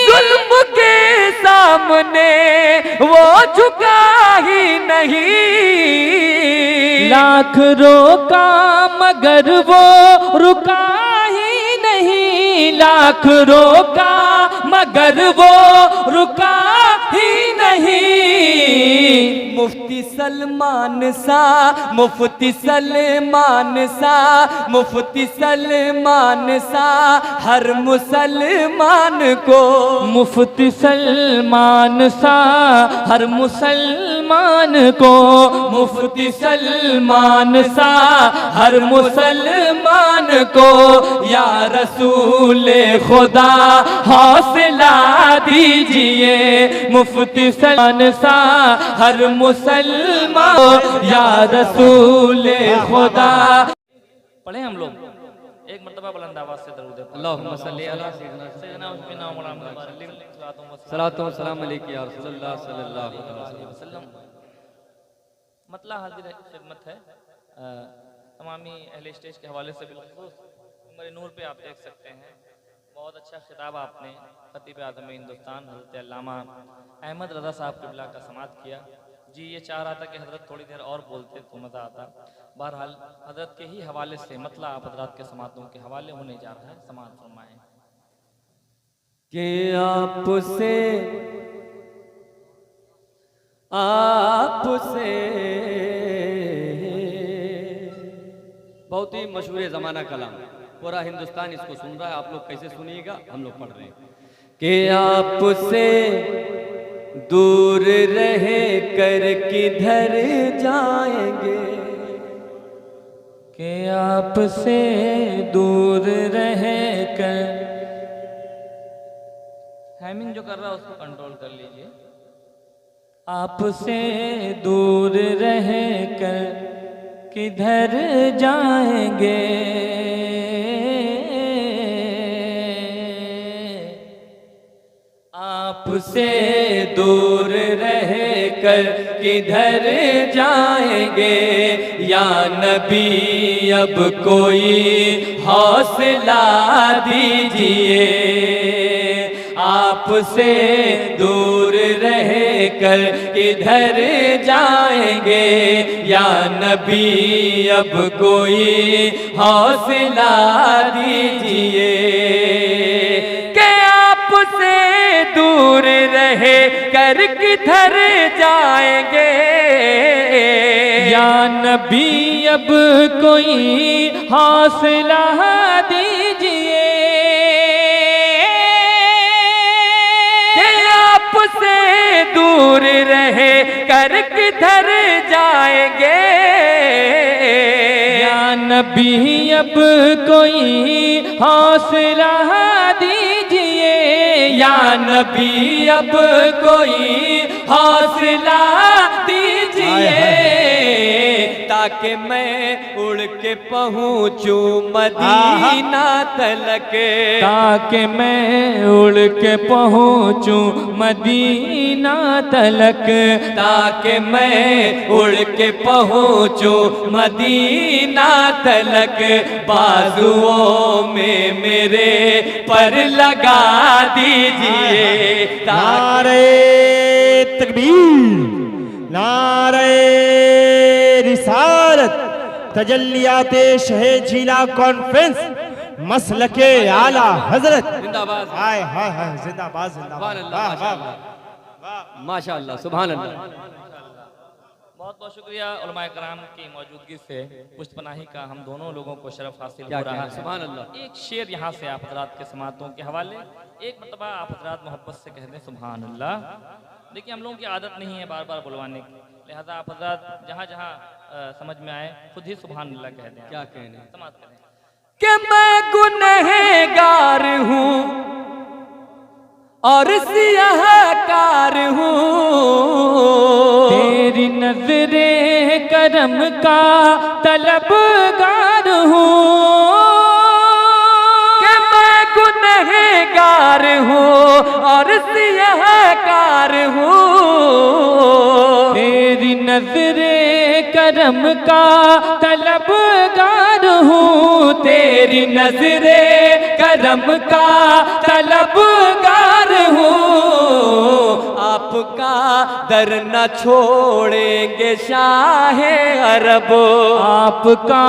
जुल्म के सामने वो झुका ही नहीं। लाख रोका मगर वो रुका ही नहीं। लाख रोका मगर वो रुका ही नहीं। मुफ्ती सलमान सा, मुफ्ती सलमान सा, मुफ्ती सलमान सा हर मुसलमान को, मुफ्ती सलमान सा हर मुसलमान को, मुफ्ती सलमान सा हर मुसलमान को। या रसूल खुदा हौसला दीजिए, मुफ्ती सलमान सा हर मुसलमान, या रसूल खुदा। पढ़े हम लोग एक मर्तबा बुलंद आवाज से दरूद अल्लाहुम्मा सल्ली अला सय्यिदना सल्लल्लाहु अलैहि वसल्लम। मतलब हाजिर खिदमत है तमामी अहले स्टेज के हवाले से बिलखुसूस उम्र नूर पे आप देख सकते हैं। बहुत अच्छा खिताब आपने खतीब आज़म हिंदुस्तान हज़रत अल्लामा अहमद रज़ा साहब क़िबला का समाअत किया। जी ये चाह रहा था कि हज़रत थोड़ी देर और बोलते तो मज़ा आता। बहरहाल हज़रत के ही हवाले से मतलब आप हज़रत के समातों के हवाले होने जा रहा है। समाअत फरमाएं कि आपसे बहुत ही मशहूर ज़माना कलाम, पूरा हिंदुस्तान इसको सुन रहा है। आप लोग कैसे सुनिएगा, हम लोग पढ़ रहे हैं कि आपसे दूर रहे कर किधर जाएंगे, कि आपसे दूर रहे कर। हैमिंग जो कर रहा है उसको कंट्रोल कर लीजिए। आपसे दूर रहे कर किधर जाएंगे, आपसे दूर रह कर किधर जाएंगे। या नबी अब कोई हौसला दीजिए, आपसे दूर रह कर किधर जाएंगे। या नबी अब कोई हौसला दीजिए, दूर रहे कर किधर जाएंगे। या नबी अब कोई हौसला दीजिए, कि आपसे दूर रहे कर किधर जाएंगे। या नबी अब कोई हौसला दीजिए। या नबी अब कोई हौसला दीजिए, ताकि मैं उड़ के पहुँचूं मदीना तलक, ताकि मैं उड़ के पहुँचूं मदीना तलक, ताकि मैं उड़ के पहुँचूं मदीना तलक। बाजुओं में मेरे पर लगा दीजिए, नारे तकबीर, नारे रिसालत, तजल्लियाते शहे झीला कॉन्फ्रेंस, मसलके आला हजरत जिंदाबाद। हाय हाय हाय जिंदाबाद जिंदाबाद। वाह वाह माशाअल्लाह सुभान अल्लाह। बहुत बहुत शुक्रिया उलमाए कराम की मौजूदगी से पुष्टपनाही का हम दोनों लोगों को शरफ हासिल हो रहा है। सुभान अल्लाह। एक शेर यहाँ से आप हजरात के समातों के हवाले एक मरतबा आप हजरात मोहब्बत से कह दें सुभान अल्लाह। देखिए हम लोगों की आदत नहीं है बार बार बुलवाने की, लिहाजा आप हजरात जहाँ जहाँ समझ में आए खुद ही सुभान अल्लाह कह दें। क्या कहने, समात करें कि मैं गुनहगार हूँ और सियाहकार हूँ, तेरी नजरे करम का तलबगार हूँ। कि मैं गुनहगार हूँ और सियाहकार हूँ, तेरी नजरे करम का तलबगार हूँ, तेरी नजरे करम का तलबगार दर न छोड़ेंगे शाहे अरब, आपका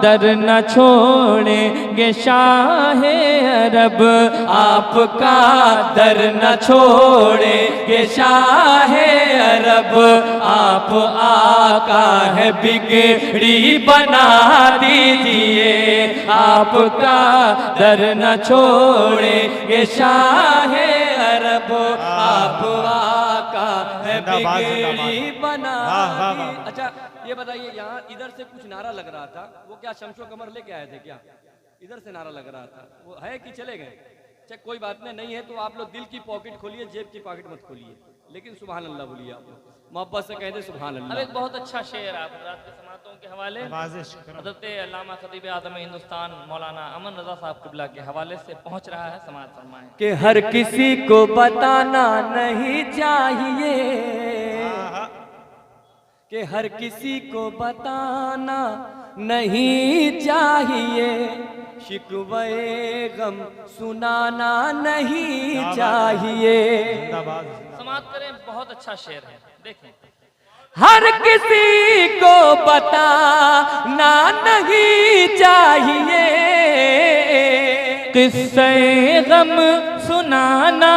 दर न छोड़ेंगे शाहे अरब, आपका दर न छोड़ेंगे शाहे अरब, आप आका है बिगड़ी बना दीजिए, आपका दर न छोड़ेंगे शाहे अरब, आप आका है जिंदाबाद, बिगड़ी जिंदाबाद। बना वाह, वाह, वाह। दी- अच्छा ये बताइए, यहाँ इधर से कुछ नारा लग रहा था, वो क्या शमशो कमर लेके आए थे क्या? इधर से नारा लग रहा था, वो है कि चले गए? अच्छा कोई बात नहीं है तो आप लोग दिल की पॉकेट खोलिए, जेब की पॉकेट मत खोलिए, लेकिन सुभान अल्लाह बोलिए आप लोग, मोहब्बत से कह दे सुभान अब अल्लाह। एक बहुत अच्छा शेर आप हज़रात के समातों के हवाले नवाजिश करो। हज़रत अल्लामा खतीब आज़म हिंदुस्तान मौलाना अमन रज़ा साहब क़िबला के हवाले से पहुंच रहा है, समात फरमाएं। कि हर किसी को बताना नहीं चाहिए, आहा, कि हर किसी को बताना नहीं चाहिए, शिकवे गम सुनाना नहीं चाहिए, जिंदाबाद। समात करें, बहुत अच्छा शेर है, देखें। हर किसी को बताना नहीं चाहिए, किस्से गम सुनाना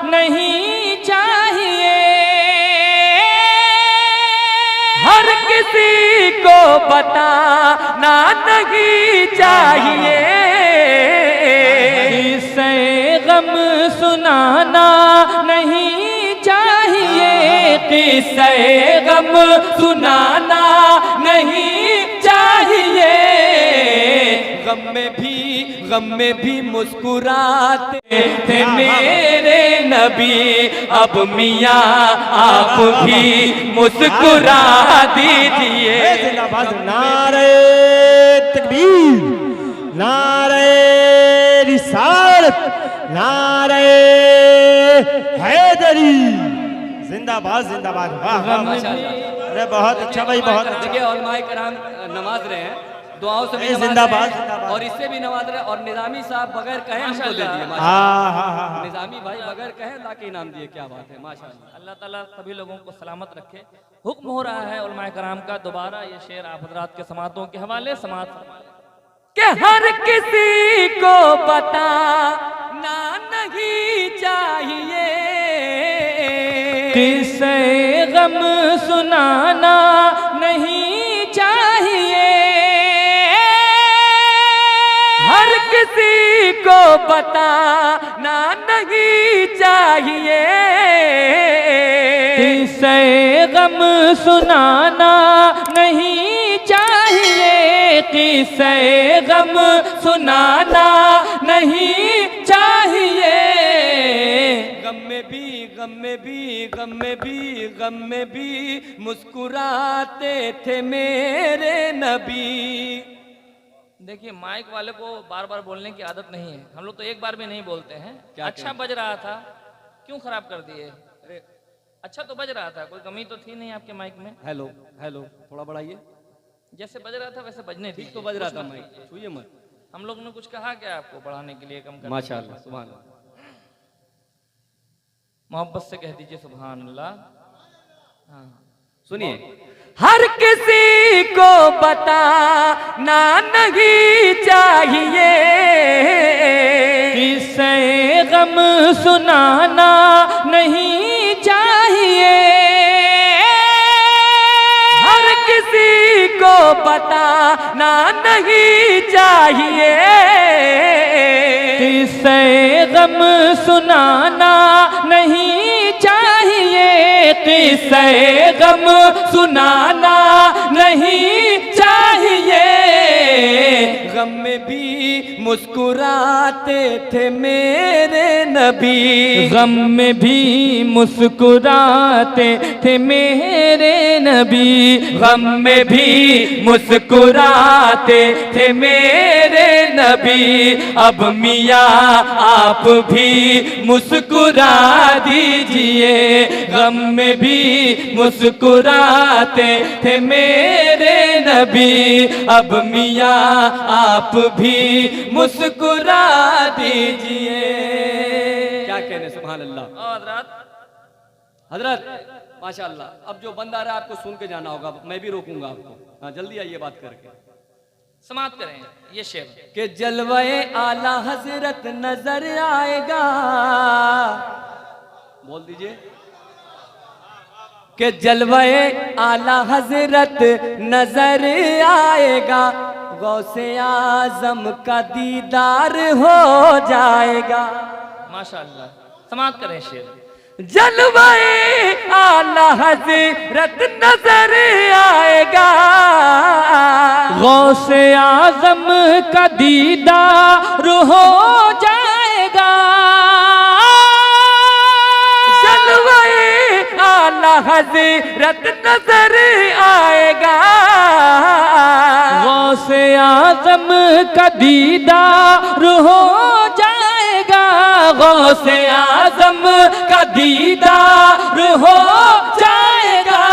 नहीं चाहिए, हर किसी को बताना नहीं चाहिए, किस्से गम सुनाना नहीं चाहिए, किस्से गम सुनाना नहीं चाहिए, गम में भी मुस्कुराते थे मेरे नबी, अब मियाँ आप भी मुस्कुरा दीजिए। जिंदाबाद। नारे तकबीर, नारे रिसालत, नारे हैदरी, जिंदाबाद जिंदाबाद। वाह वाह वाह। अरे बहुत अच्छा भाई, बहुत अच्छा। देखिए उलमाए कराम नमाज रहे हैं, दुआओं से भी नवाज जिंदाबाद, रहे हैं, जिंदाबाद। और इससे भी नवाज रहे हैं, और निजामी साहब बगैर कहे हमको दे दिए माशाल्लाह। हाँ हाँ हाँ हाँ। निजामी भाई बगैर कहे ला के इनाम दिए, क्या बात है माशाल्लाह। अल्लाह ताला सभी लोगों को सलामत रखे। हुक्म हो रहा है उलमाए कराम का, दोबारा ये शेर आप हजरात के समातों के हवाले समात फरमाएं। कि हर किसी को बताना नहीं चाहिए, किस्से गम सुनाना नहीं चाहिए, हर किसी को बताना नहीं चाहिए, किस्से गम सुनाना नहीं चाहिए, किस्से गम सुनाना नहीं चाहिए, गम में भी मुस्कुराते थे मेरे नबी। देखिए माइक वाले को बार बार बोलने की आदत नहीं है, हम लोग तो एक बार भी नहीं बोलते हैं। क्या अच्छा कहें? बज रहा था, क्यों खराब कर दिए? अच्छा तो बज रहा था, कोई कमी तो थी नहीं आपके माइक में। हेलो हेलो, थोड़ा बढ़ाइए। जैसे बज रहा था वैसे बजने ठीक तो बज रहा था माइक, छूइए मत। हम लोग ने कुछ कहा क्या आपको बढ़ाने के लिए, कम करने के लिए? माशाल्लाह सुभान अल्लाह। मोहब्बत से कह दीजिए सुभान अल्लाह। हाँ सुनिए, हर किसी को बताना नहीं चाहिए, किस्से गम सुनाना नहीं चाहिए, हर किसी को बताना नहीं चाहिए, किस्से गम सुनाना नहीं चाहिए, किस्से गम सुनाना नहीं चाहिए, गम में भी मुस्कुराते थे मेरे नबी, गम में भी मुस्कुराते थे मेरे नबी, गम में भी मुस्कुराते थे मेरे नबी, अब मियाँ आप भी मुस्कुरा दीजिए, गम में भी मुस्कुराते थे मेरे नबी, अब मियाँ आप भी मुस्कुरा दीजिए। क्या कहने सुभान अल्लाह। और हज़रात हजरत माशाअल्लाह, अब जो बंद आ रहा है आपको सुन के जाना होगा, मैं भी रोकूंगा आपको। हाँ जल्दी आइए बात करके। समाप्त करें ये शेर। कि जलवे आला हजरत नजर आएगा, बोल दीजिए। कि जलवे आला हजरत नजर आएगा, गौसे आजम का दीदार हो जाएगा। माशाअल्लाह, समाप्त करें शेर। जलवे आला हजरत नजर आएगा, गौसे आजम का दीदार हो जाएगा। जलवे आला हजरत नजर आएगा, गौसे आजम का दीदार हो जाएगा। गौसे आजम का दीदार हो जाएगा।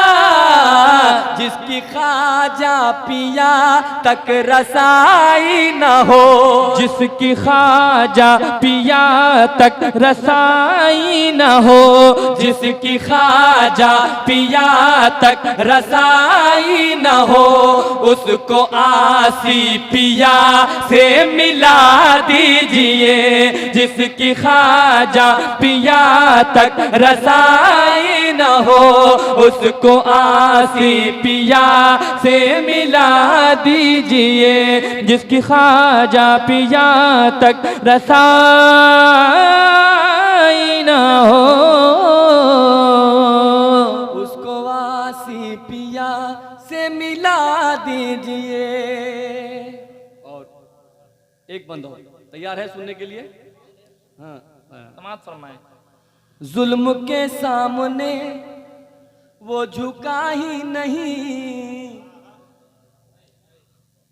जिसकी ख्वाजा पिया तक रसाई न हो, जिसकी ख्वाजा पिया तक रसाई न हो, जिसकी ख्वाजा पिया तक रसाई न हो, उसको आसी पिया से मिला दीजिए। जिसकी ख्वाजा पिया तक रसाई न हो, उसको आसी पिया से मिला दीजिए। जिसकी ख्वाजा पिया तक रसाई न हो, उसको आसी पिया से मिला दीजिए। और एक बंद हो, तैयार है सुनने के लिए? हाँ, समाप्त फरमाएं। जुल्म के सामने वो झुका ही नहीं।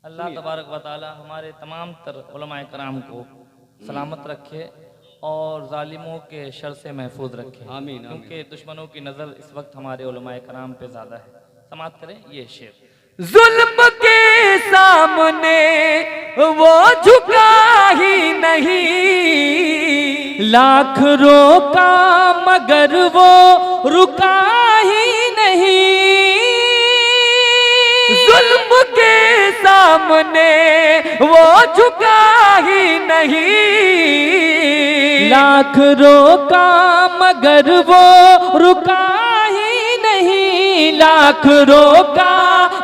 अल्लाह तबारक व तआला हमारे तमाम तर उलमाए कराम को सलामत रखे और जालिमों के शर से महफूज रखे। आमीन, क्योंकि दुश्मनों की नज़र इस वक्त हमारे उलमाए कराम पे ज़्यादा है। समाप्त करें ये शेर। जुल्म के सामने वो झुका ही नहीं, लाख रोका मगर वो रुका ही नहीं। जुल्म के सामने वो झुका ही नहीं, लाख रोका मगर वो रुका ही नहीं। लाख रोका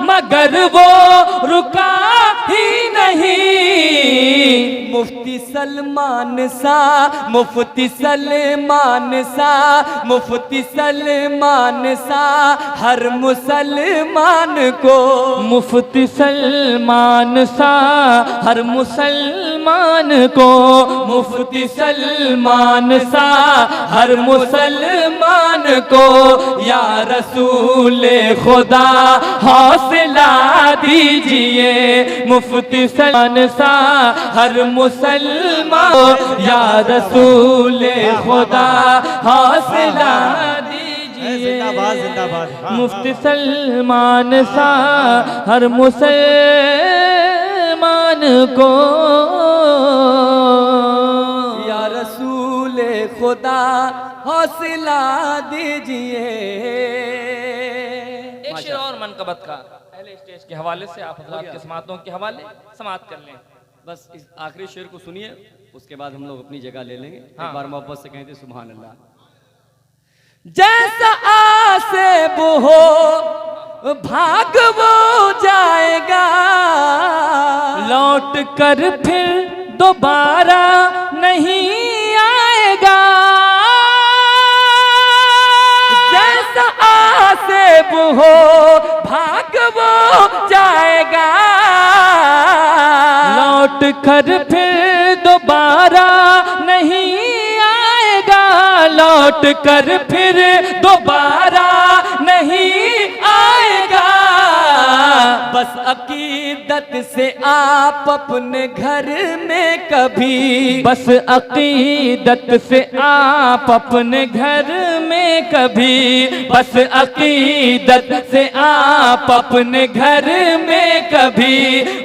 मगर वो रुका ही नहीं। मुफ्ती सलमान सा, मुफ्ती सलमान सा, मुफ्ती सलमान सा हर मुसलमान को, मुफ्ती सलमान सा हर मुसलमान को, मुफ्ती सलमान सा हर मुसलमान को। या रसूल खुदा हौसला दीजिए, मुफ्ती सलमान सा हर मुसलमान। या रसूल खुदा हौसला दीजिए, जिंदाबाद जिंदाबाद। वाह, मुफ्ती सलमान सा हर मुसलमान को। या रसूल खुदा हौसला दीजिए। एक शेर और मनकबत का पहले स्टेज के हवाले से आप हज़रात के समातों के हवाले समाप्त कर लें। बस इस आखिरी शेर को सुनिए, उसके बाद हम लोग अपनी जगह ले लेंगे। हाँ। एक बार मोहब्बत से कहते सुभान अल्लाह। जैसा आसे वो हो भाग वो जाएगा, लौट कर फिर दोबारा नहीं आएगा। जैसा आसे वो हो भाग वो जाएगा, लौट कर फिर दोबारा नहीं आएगा। लौट कर फिर दोबारा नहीं आएगा। बस अकीदत से आप अपने घर में कभी, बस अकीदत से आप अपने घर में कभी, बस अकीदत से आप अपने घर में कभी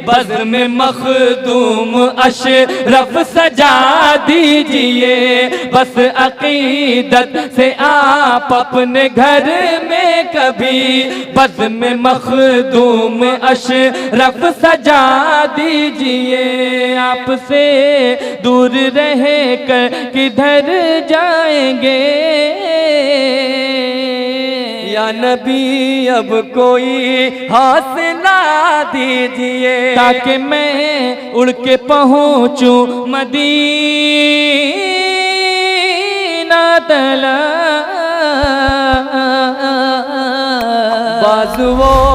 बज़्म में मखदूम अशरफ सजा दीजिए। बस अकीदत से आप अपने घर में कभी बज़्म में मखदूम अशरफ सजा दीजिए। आपसे दूर रह कर किधर जाएंगे या नबी, अब कोई हौसला दीजिए ताकि मैं उड़ के पहुंचूं मदीना तला। बाजुओं